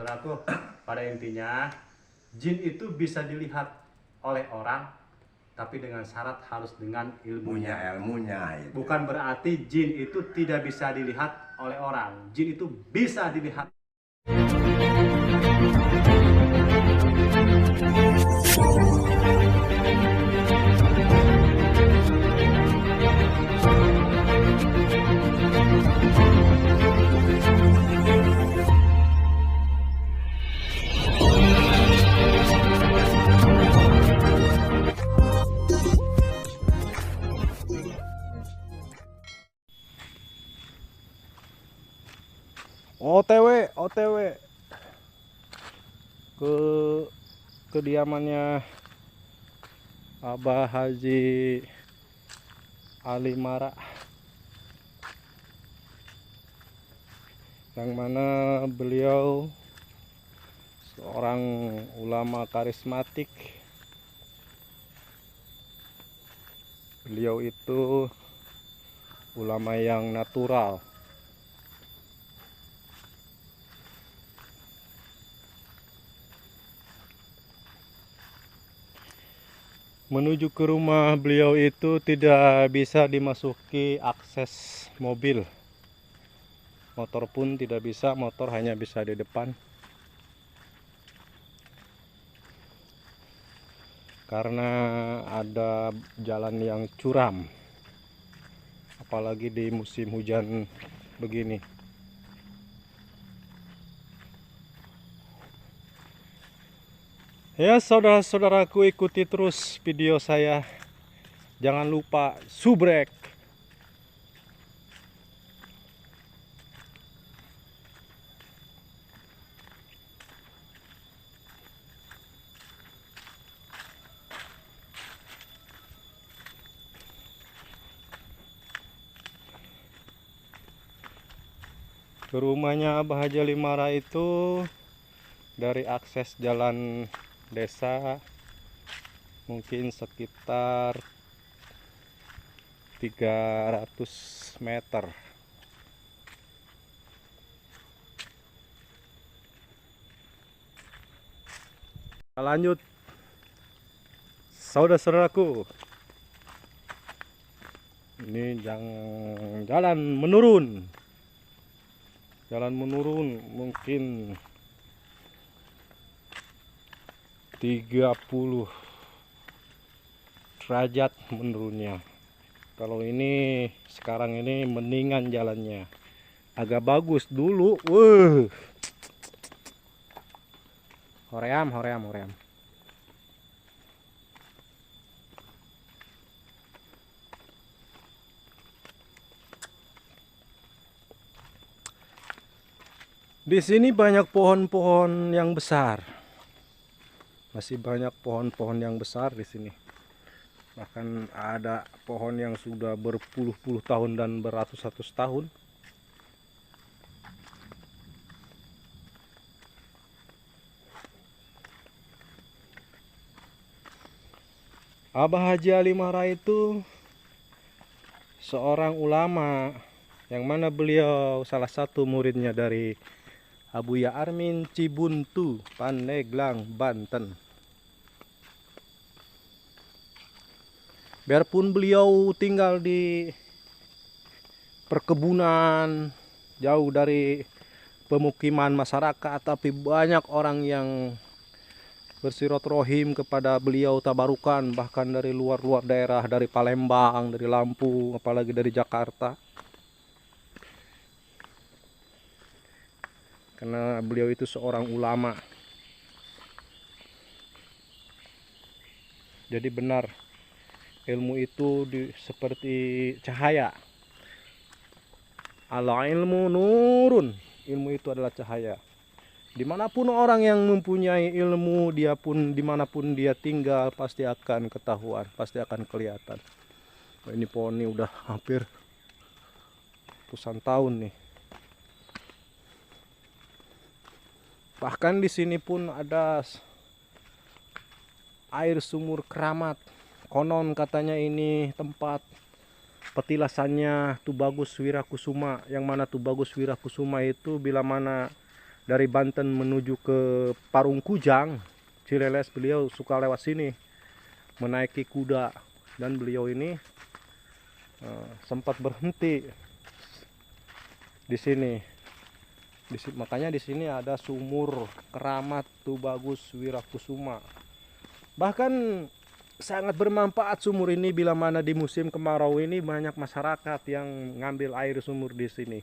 saudara-saudaraku, pada intinya jin itu bisa dilihat oleh orang, tapi dengan syarat harus dengan ilmunya. Ilmunya itu. Bukan berarti jin itu tidak bisa dilihat oleh orang. Jin itu bisa dilihat. OTW ke kediamannya Abah Haji Ali Mara, yang mana beliau seorang ulama karismatik. Beliau itu ulama yang natural. Menuju ke rumah beliau itu tidak bisa dimasuki akses mobil. Motor pun tidak bisa, motor hanya bisa di depan. Karena ada jalan yang curam. Apalagi di musim hujan begini. Ya, saudara-saudaraku, ikuti terus video saya. Jangan lupa subrek. Ke rumahnya Abah Haji Ali Mara itu dari akses jalan desa mungkin sekitar 300 meter. Lanjut, saudara-saudaraku. Ini jalan menurun. Jalan menurun mungkin 30 derajat menurunnya. Kalau ini sekarang ini mendingan jalannya. Agak bagus dulu. Hoream. Di sini banyak pohon-pohon yang besar. Masih banyak pohon-pohon yang besar di sini. Bahkan ada pohon yang sudah berpuluh-puluh tahun dan beratus-ratus tahun. Abah Haji Ali Mara itu seorang ulama, yang mana beliau salah satu muridnya dari Abuya Armin Cibuntu, Pandeglang, Banten. Biarpun beliau tinggal di perkebunan, jauh dari pemukiman masyarakat, tapi banyak orang yang bersilaturahim kepada beliau, tabarukan, bahkan dari luar-luar daerah, dari Palembang, dari Lampung, apalagi dari Jakarta. Karena beliau itu seorang ulama. Jadi benar, ilmu itu seperti cahaya. Ala ilmu nurun. Ilmu itu adalah cahaya. Dimanapun orang yang mempunyai ilmu, dia pun dimanapun dia tinggal pasti akan ketahuan, pasti akan kelihatan. Ini pohon ini udah hampir ratusan tahun nih. Bahkan di sini pun ada air sumur keramat. Konon katanya ini tempat petilasannya Tubagus Wirakusuma, yang mana Tubagus Wirakusuma itu bila mana dari Banten menuju ke Parung Kujang, Cileles, beliau suka lewat sini menaiki kuda, dan beliau ini sempat berhenti di sini. Makanya di sini ada sumur keramat Tubagus Wirakusuma. Bahkan sangat bermanfaat sumur ini bila mana di musim kemarau ini banyak masyarakat yang ngambil air sumur di sini.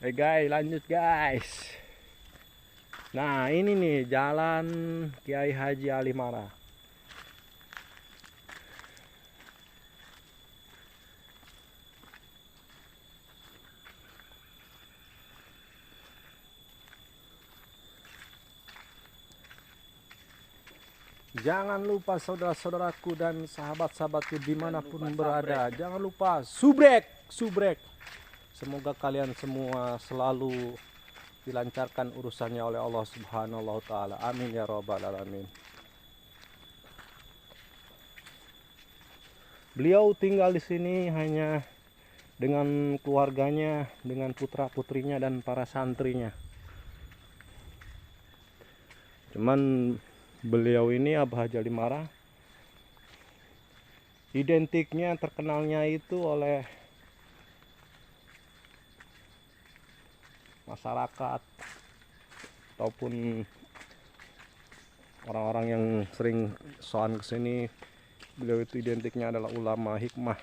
Guys, lanjut guys. Nah, ini nih jalan Kiai Haji Ali Marah. Jangan lupa saudara-saudaraku dan sahabat-sahabatku dimanapun berada, jangan lupa subrek. Semoga kalian semua selalu dilancarkan urusannya oleh Allah Subhanahu wa taala. Amin ya rabbal alamin. Beliau tinggal di sini hanya dengan keluarganya, dengan putra-putrinya dan para santrinya. Cuman beliau ini Abah Haji Ali Marah identiknya, terkenalnya itu oleh masyarakat ataupun orang-orang yang sering soan kesini, beliau itu identiknya adalah ulama hikmah.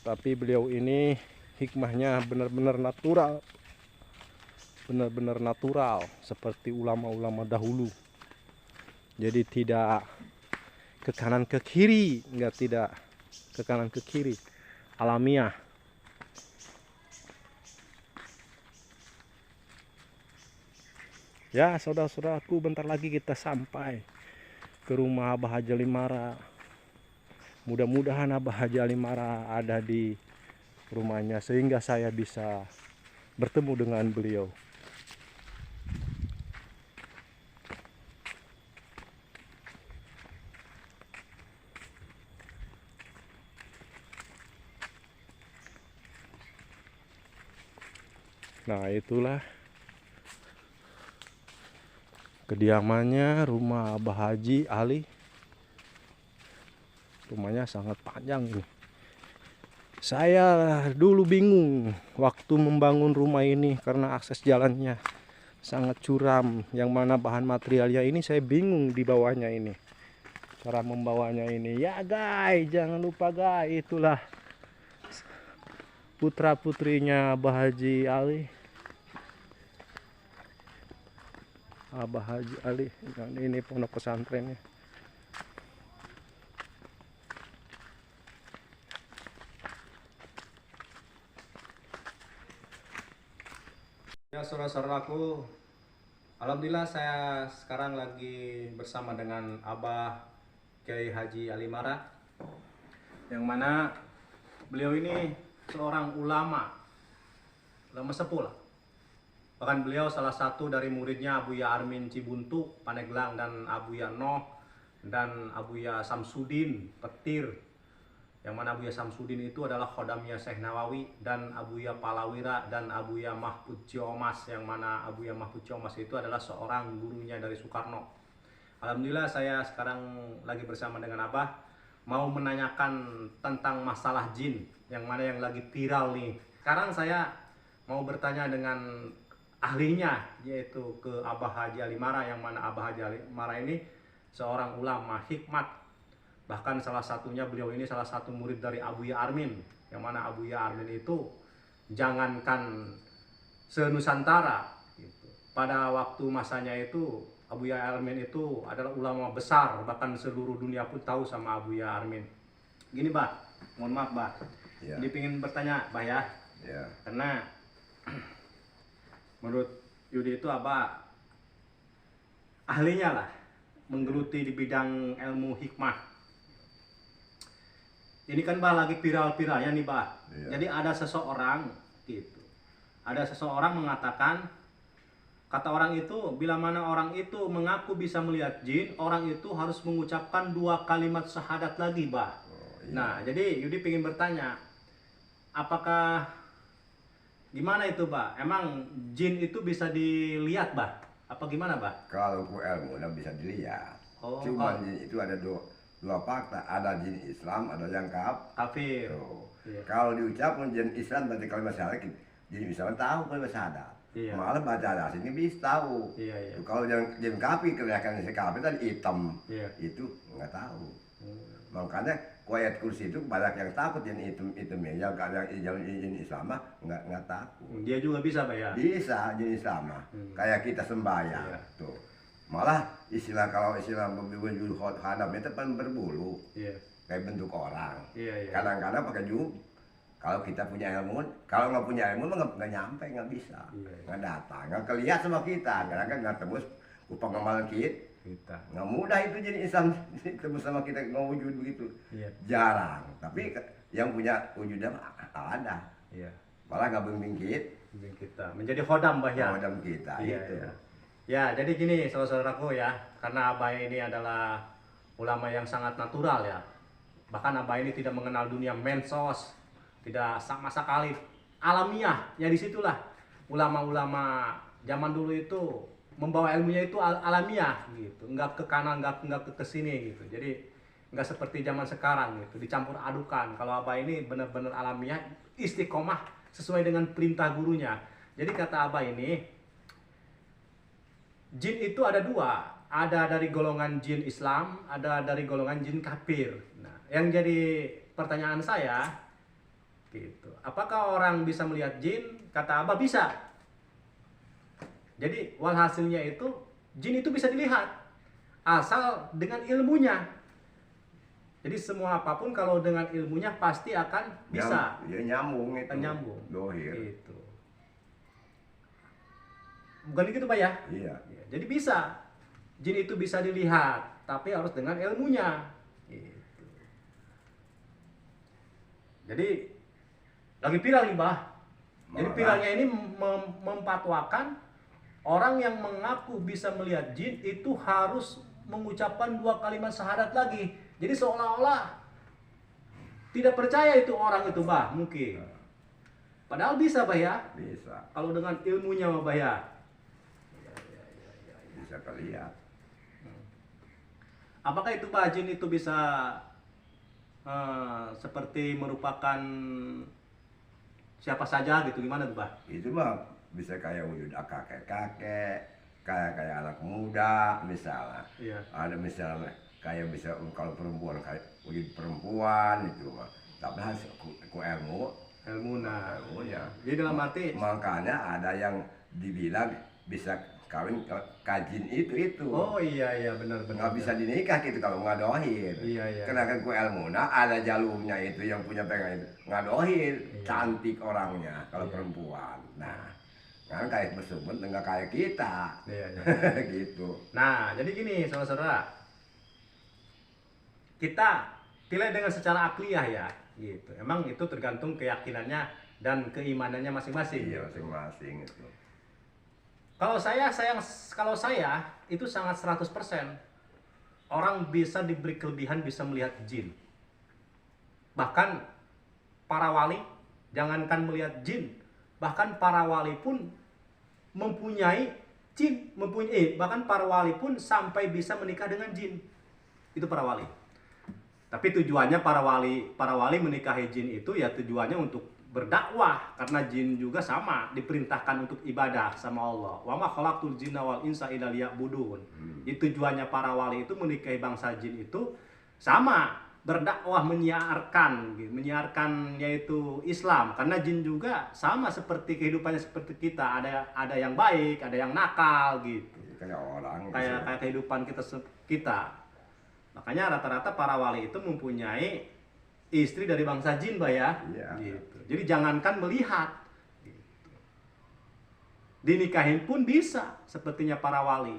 Tapi beliau ini hikmahnya benar-benar natural seperti ulama-ulama dahulu. Jadi tidak ke kanan ke kiri, alamiah. Ya saudara-saudaraku, bentar lagi kita sampai ke rumah Abah Haji Ali Marah. Mudah-mudahan Abah Haji Ali Marah ada di rumahnya sehingga saya bisa bertemu dengan beliau. Nah, itulah kediamannya, rumah Abah Haji Ali. Rumahnya sangat panjang ini. Saya dulu bingung waktu membangun rumah ini karena akses jalannya sangat curam, yang mana bahan materialnya ini saya bingung di bawahnya ini, cara membawanya ini. Ya guys, jangan lupa guys, itulah putra putrinya Abah Haji Ali. Abah Haji Ali, ini pondok pesantrennya. Ya saudara-saudaraku, alhamdulillah saya sekarang lagi bersama dengan Abah Kiai Haji Ali Marah, yang mana beliau ini seorang ulama sepuh lah. Bahkan beliau salah satu dari muridnya Abuya Armin Cibuntu, Paneglang, dan Abuya Noh, dan Abuya Samsudin Petir. Yang mana Abuya Samsudin itu adalah khodamnya Syekh Nawawi, dan Abuya Palawira dan Abuya Mahfud Ciomas, yang mana Abuya Mahfud Ciomas itu adalah seorang gurunya dari Soekarno. Alhamdulillah saya sekarang lagi bersama dengan Abah, mau menanyakan tentang masalah jin, yang mana yang lagi viral nih. Sekarang saya mau bertanya dengan ahlinya, yaitu ke Abah Haji Ali Marah, yang mana Abah Haji Ali Marah ini seorang ulama hikmat. Bahkan salah satunya beliau ini salah satu murid dari Abuya Armin, yang mana Abuya Armin itu jangankan se-Nusantara gitu. Pada waktu masanya itu Abuya Armin itu adalah ulama besar, bahkan seluruh dunia pun tahu sama Abuya Armin. Gini Bah, mohon maaf Bah, ya. Ini pengen bertanya Bah ya, karena menurut Yudi itu Abah ahlinya lah, menggeluti di bidang ilmu hikmah. Ini kan Bah lagi viral-viralnya nih Bah. Jadi ada seseorang gitu, ada seseorang mengatakan, kata orang itu, bila mana orang itu mengaku bisa melihat jin, orang itu harus mengucapkan 2 kalimat syahadat lagi Bah. Nah jadi Yudi pengen bertanya, apakah Gimana itu, Pak? Emang jin itu bisa dilihat, Pak? Apa gimana, Pak? Kalau ku ilmu udah bisa dilihat. Oh, Cuman jin itu ada dua fakta, ada jin Islam, ada yang kafir. tuh. Iya. Kalau diucapkan jin Islam berarti kalau masyarakat jin Islam tahu kalau syahadat. Iya. Malah baca das ini bisa tahu. Iya, iya. Tuh, kalau jin kafir kelihatan si kafir tadi hitam, Iya. itu nggak tahu. Hmm. Makanya ayat kursi itu banyak yang takut jin hitamnya, yang jin Islam mah nggak takut. Dia juga bisa, Pak ya? Bisa jin Islam mah, kayak kita sembahyang Iya. tuh. Malah kalau istilah berwujud hadam itu kan berbulu, Iya. kayak bentuk orang. Iya, iya. Kadang-kadang pakai jub. Kalau kita punya ilmu, kalau nggak punya ilmu mah nggak nyampe, nggak bisa, Iya. nggak datang, nggak kelihatan sama kita. Kadang kan nggak tembus pengamal Kita. nggak mudah itu jadi Islam tembus sama kita nggak wujud begitu. Iya. Jarang. Tapi yang punya wujudnya mah ada. Iya. Malah nggak bimbing Bimbing kita menjadi khodam, Pak ya? Kodam kita Iya, itu. iya. Ya, jadi gini saudara-saudaraku ya, karena Abah ini adalah ulama yang sangat natural ya. Bahkan Abah ini tidak mengenal dunia mensos, tidak sama sekali alamiah. Ya disitulah ulama-ulama zaman dulu itu membawa ilmunya itu alamiah gitu, nggak ke kanan, nggak ke sini gitu. Jadi nggak seperti zaman sekarang gitu, dicampur adukan. Kalau Abah ini benar-benar alamiah, istiqomah sesuai dengan perintah gurunya. Jadi kata Abah ini, jin itu ada dua, ada dari golongan jin Islam, ada dari golongan jin kafir. Nah, yang jadi pertanyaan saya, gitu, apakah orang bisa melihat jin? Kata Abah bisa. Jadi walhasilnya itu jin itu bisa dilihat, asal dengan ilmunya. Jadi semua apapun kalau dengan ilmunya pasti akan bisa. Nyambung itu. Nyambung. Dohir. Gitu. Bukan gitu, Pak ya? Iya. Ya, jadi bisa, jin itu bisa dilihat, tapi harus dengan ilmunya. Gitu. Jadi lagi viral nih, Bah. Jadi Malah. viralnya ini mempatwakan orang yang mengaku bisa melihat jin itu harus mengucapkan 2 kalimat syahadat lagi. Jadi seolah-olah tidak percaya itu orang itu, Bah, mungkin. Padahal bisa, Bah ya. Bisa. Kalau dengan ilmunya, Bah ya. Bisa kelihatan. Apakah itu, Pak, jin itu bisa seperti merupakan siapa saja gitu, gimana tuh, Pak? Itu mah bisa kayak wujud kakek-kakek, kayak anak muda misalnya. Iya. Ada misalnya kayak bisa kalau perempuan kayak wujud perempuan itu mah. Tapi harus ku ilmu. Ilmu, nah. Ilmu ya. Jadi dalam arti, Makanya ada yang dibilang bisa kawin kajin itu. oh iya benar. Nggak bisa dinikah gitu kalau nggak dohir. Iya, iya. Karena kan ku ilmu, nah ada jalurnya itu yang punya pengen itu nggak dohir, Iya. cantik orangnya kalau Iya. perempuan. Nah, kan kayak bersumber nggak kayak kita, Iya. gitu. Nah, jadi gini, saudara-saudara. Kita pilih dengan secara akliyah ya, gitu. Emang itu tergantung keyakinannya dan keimanannya masing-masing. Iya masing-masing itu. Kalau saya itu sangat 100% orang bisa diberi kelebihan bisa melihat jin. Bahkan para wali jangankan melihat jin, bahkan para wali pun mempunyai jin, bahkan para wali pun sampai bisa menikah dengan jin. Itu para wali. Tapi tujuannya para wali menikahi jin itu ya tujuannya untuk berdakwah, karena jin juga sama diperintahkan untuk ibadah sama Allah. Wa ma khalaqtul jinna wal insa illa liya'budun. Itu tujuannya para wali itu menikahi bangsa jin itu sama, berdakwah, menyiarkan yaitu Islam, karena jin juga sama seperti kehidupannya seperti kita, ada yang baik, ada yang nakal gitu. Kayak orang. Kayak kehidupan kita. Makanya rata-rata para wali itu mempunyai istri dari bangsa jin, Mbak ya. Iya. Gitu. Jadi jangankan melihat, gitu. Dinikahin pun bisa sepertinya para wali.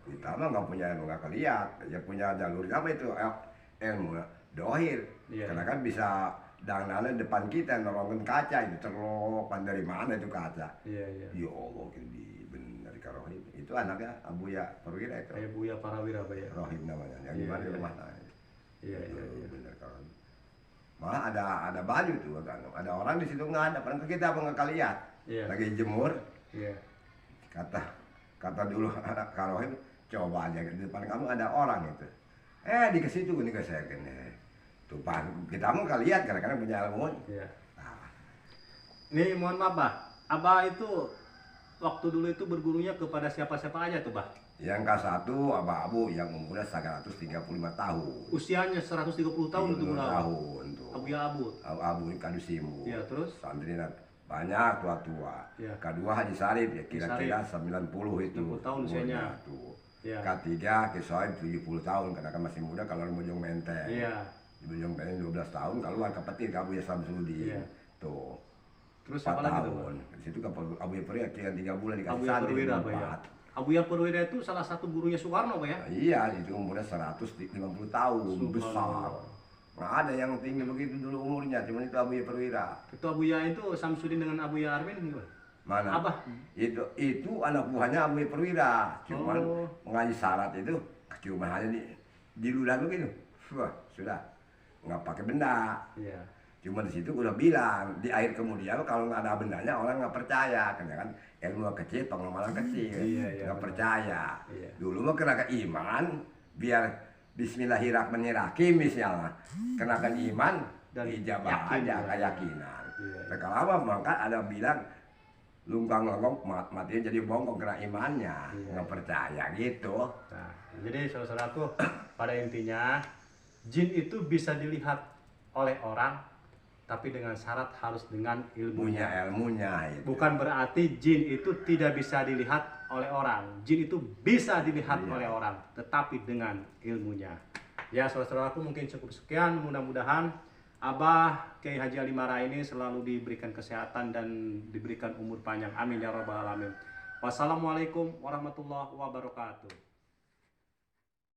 Kita mah nggak punya ilmu nggak keliat, ya punya jalur apa itu ilmu dohir. Iya. Karena kan bisa dandannya depan kita nolongin kaca itu terlopan dari mana itu kaca. Iya. Ya Allah, bener Rohim. Itu anaknya Abuya Perwira itu. Kayak Buya Parawira, Mbak ya. Rohim namanya. Yang Iya, di mana di iya. rumah saya. Iya. Bener kalau. Malah ada baju tuh kan. Ada orang di situ nggak ada. Padahal kita apa nggak lihat. Iya. lagi jemur, Iya. kata dulu anak Karohim, coba aja di depan kamu ada orang itu. Dikasih itu nih saya kene. Tuh pan, kita mau kali lihat kadang-kadang punya ilmu. Iya. Nah, Nih mohon maaf, Bah. Abah itu waktu dulu itu bergurunya kepada siapa-siapa aja tuh, Bah? yang K1 abu-abu yang umurnya 135 tahun. Usianya 130 tahun itu 30 Bunda. tahun tuh. Abu ya Abu. Abu ini Kadusimu. Iya, terus? Santri banyak tua-tua. Iya. Kedua Haji Sarif ya kira-kira 90 itu. 90 tahun usianya. Tuh. Iya. Ketiga Ki Soeb 70 tahun karena kan masih muda kalau Bojong Menteng. Iya. Di Bojong Menteng 12 tahun keluar ke Petir ke Abu Ya Samsudin. Iya. Tuh. Terus 4 siapa lagi tuh, Bah? tahun. Di situ ke Abu Ya Perwira kira 3 bulan dikasih Abu Ya santri. Perwira, Bah, ya. 4. Abu Ya Perwira itu salah satu gurunya Soekarno, Pak ya? Nah, iya, itu umurnya 150 tahun, besar. Subhanallah. Nggak ada yang tinggi begitu dulu umurnya, cuma itu Abu Ya Perwira. Itu Abu Ya itu Samsudin dengan Abu Ya Armin gimana? Mana? Abah. Itu anak buahnya Abu Ya Perwira. Cuman Oh. mengaji syarat itu cuma hanya di ludah begitu. Wah, sudah. Nggak pakai benda. Iya. Cuma di situ udah bilang di akhir kemudian kalau nggak ada bendanya orang nggak percaya, karena kan ilmu kecil, pengamalan kecil, Iya, iya, nggak benar. percaya. Iya. Dulu mah kenakan iman, biar Bismillahirrahmanirrahim misalnya, kenakan iman Dan dan ijabah yakin, aja ya. keyakinan. Iya. Mereka lama maka ada bilang lungkang longgong matinya jadi bongkong kena imannya, Iya. nggak percaya gitu. Nah, jadi saudaraku, pada intinya jin itu bisa dilihat oleh orang, tapi dengan syarat harus dengan ilmunya. Punya ilmunya itu. Bukan berarti jin itu tidak bisa dilihat oleh orang. Jin itu bisa dilihat Iya. oleh orang, tetapi dengan ilmunya. Ya, saudara-saudaraku, mungkin cukup sekian. Mudah-mudahan Abah Kiai Haji Ali Mara ini selalu diberikan kesehatan dan diberikan umur panjang. Amin ya rabbal alamin. Wassalamualaikum warahmatullahi wabarakatuh.